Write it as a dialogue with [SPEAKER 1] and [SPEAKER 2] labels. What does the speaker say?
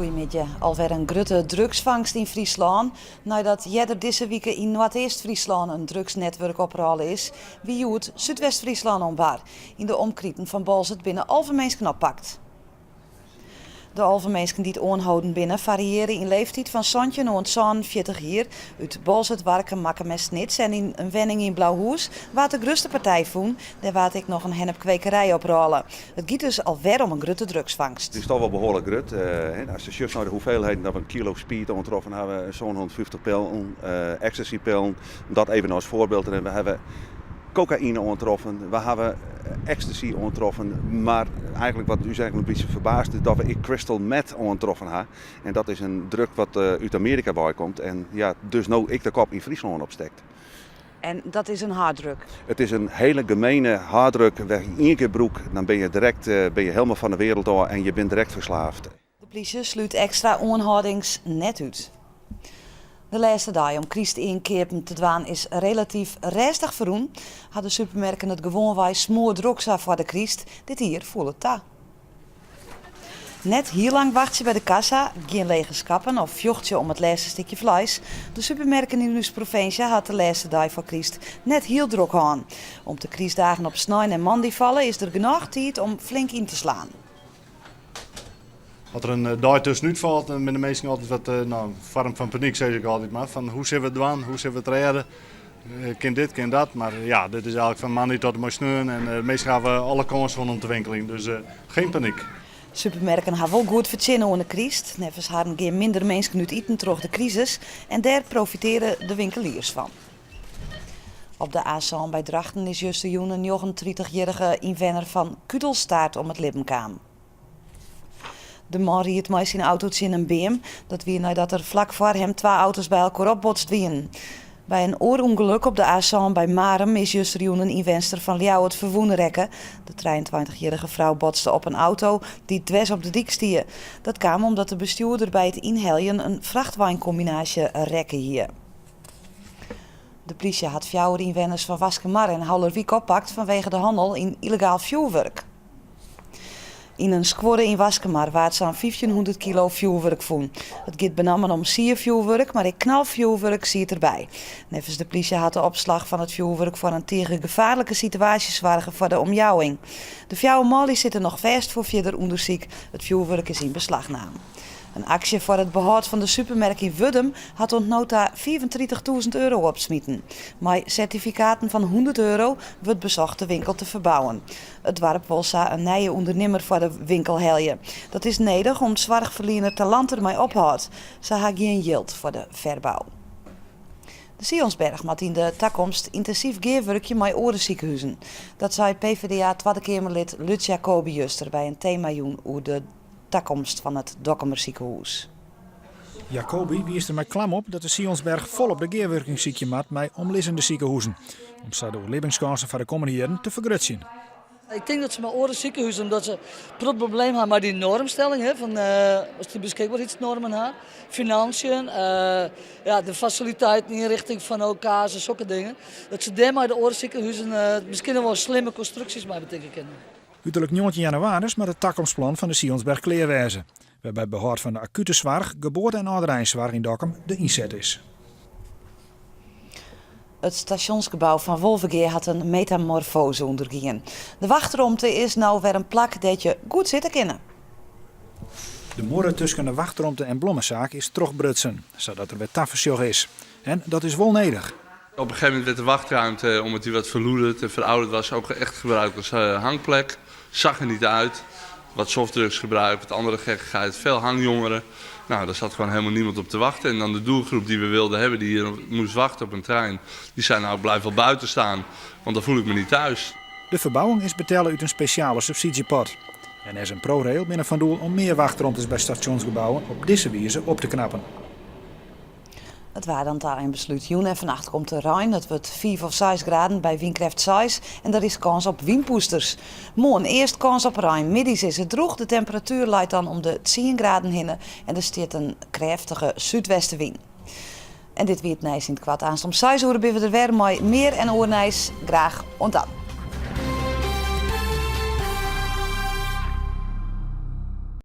[SPEAKER 1] Goedemiddag. Alweer een grote drugsvangst in Friesland. Nadat eerder deze week in Noord-Eerst-Friesland een drugsnetwerk oprollen is, wie het Zuidwest-Friesland ombaar. In de omkrieten van Balzert binnen Alvermeensken oppakt. De Alvermeensken die het aanhouden binnen variëren in leeftijd van Sontje naar 40 jaar. Uit Balzert werken maken met snits en in een wenning in Blauwhoes, waar de grootste partij voen, daar waard ik nog een hennepkwekerij oprollen. Het gaat dus alweer om een grote drugsvangst.
[SPEAKER 2] Het is toch wel behoorlijk groot. Als je juist naar de hoeveelheden dat we een kilo speed aantroffen hebben, zo'n 150 pillen, ecstasy-pillen, dat even als voorbeeld. En we hebben cocaïne aantroffen, we hebben ecstasy aantroffen, maar eigenlijk wat u eigenlijk een beetje verbaasd is dat we crystal meth aantroffen hebben. En dat is een drug wat uit Amerika bijkomt en ja, dus nou ik de kop in Friesland opstekt.
[SPEAKER 1] En dat is een harddruk.
[SPEAKER 2] Het is een hele gemene harddruk. Weg in één keer broek, dan ben je direct helemaal van de wereld door en je bent direct verslaafd.
[SPEAKER 1] De politie sluit extra aanhoudings net uit. De laatste dag om Christ inkeerpen te dwaan is relatief rustig verroen. Had de supermerken het gewoon wij smoor droksa voor de Christ. Dit hier voelt het ta. Net heel lang wacht je bij de kassa, geen lege schappen of vjocht je om het laatste stukje vlees. De supermerken in onze provincie had de laatste dag voor Christ net heel druk aan. Om de Christdagen op snijn en man die vallen is er genoeg tijd om flink in te slaan.
[SPEAKER 3] Als er een dag tussenuit valt, dan ben de meesten altijd wat vorm van paniek, zeg ik altijd maar. Van hoe zullen we het doen, hoe zullen we het redden? Ken dit, ken dat. Maar ja, dit is eigenlijk van maandag tot de machineur en meestal gaan we alle kansen van om te winkelen. Dus geen paniek.
[SPEAKER 1] Supermerken hebben wel goed verzinnen onder de crisis. Nevens hadden geen minder mensen uit eten door de crisis. En daar profiteren de winkeliers van. Op de A-zaan bij Drachten is juist de een 39-jarige inwoner van Kudelstaart om het lippen kwam. De man reed met zijn autootje in een beam. Dat weer nadat er vlak voor hem 2 auto's bij elkaar opbotst werden. Bij een oorongeluk op de A-zaan bij Marem is juist een inwenster van Ljouw het verwoenen rekken. De 23-jarige vrouw botste op een auto die dwars op de dik stier. Dat kwam omdat de bestuurder bij het inheljen een vrachtwagencombinatie rekken hier. De politie had 4 inwoners van Waskemar en Houlerwiek oppakt vanwege de handel in illegaal vuurwerk. In een squadre in Waskemar waard zo'n 1500 kilo vuurwerk voen. Het gaat benammen om siervuurwerk, maar ik knalvuurwerk zie het erbij. Nevens de politie had de opslag van het vuurwerk voor een tegen gevaarlijke situaties zorgen voor de omjouwing. De 4 mannen zitten nog vast voor verder onderzoek. Het vuurwerk is in beslagname. Een actie voor het behoud van de supermerk in Wuddum had ontnota €35.000 opsmieten. Met certificaten van €100 wordt bezocht de winkel te verbouwen. Het dorp wil een nieuwe ondernemer voor de winkel helpen. Dat is nodig om zorgverlener talent ermee ophoudt. Ze hebben geen geld voor de verbouw. De Sionsberg maakt in de toekomst intensief geerwerkje met oorenziekenhuizen. Dat zei PvdA Tweede Kamerlid Lutz Jacobi juster bij een themajoen over de toekomst van het Dokkumer ziekenhuis.
[SPEAKER 4] Jacobi wies er met klam op dat de Sionsberg volop de geerwerking ziekje maakt met omliggende ziekenhuizen. Om ze de overlevingskansen van de komende jaren te vergroten.
[SPEAKER 5] Ik denk dat ze met oren ziekenhuizen, omdat ze het probleem hebben met die normstelling, hè, van als die beschikbaarheidsnormen hebben, financiën, de faciliteiten, inrichting van elkaar, zulke dingen. Dat ze daarmee de oren ziekenhuizen misschien wel slimme constructies mee betekenen.
[SPEAKER 4] Uiterlijk 19 januari is met het toekomstplan van de Sionsberg kleerwijze. Waarbij het behoud van de acute zorg, geboorte- en ouderijnszorg in Dokkum de inzet is.
[SPEAKER 1] Het stationsgebouw van Wolvergeer had een metamorfose ondergaan. De wachtruimte is nou weer een plek dat je goed zitten kan.
[SPEAKER 4] De moeder tussen de wachtruimte en blommenzaak is terugbrutsen, zodat er weer tafersjog is. En dat is wel nodig.
[SPEAKER 6] Op een gegeven moment werd de wachtruimte, omdat die wat verloederd en verouderd was, ook echt gebruikt als hangplek. Zag er niet uit. Wat softdrugsgebruik, wat andere gekkigheid, veel hangjongeren. Nou, daar zat gewoon helemaal niemand op te wachten. En dan de doelgroep die we wilden hebben, die hier moest wachten op een trein, die zei nou, ik blijf wel buiten staan, want dan voel ik me niet thuis.
[SPEAKER 4] De verbouwing is betalen uit een speciale subsidiepot. En er is een ProRail binnen van doel om meer wachtruimtes bij stationsgebouwen op deze wijze op te knappen.
[SPEAKER 1] Het waren dan daar in besluit Joen en vannacht komt de Rijn. Het wordt 4 of 6 graden bij windkracht 6 en er is kans op windpoesters. Morgen eerst kans op Rijn. Middags is het droog. De temperatuur leidt dan om de 10 graden heen en er staat een krachtige zuidwestenwind. En dit weer het nijs in het kwart aanstom. 6 uur ben we er weer met meer en oornijs. Graag ontdaan.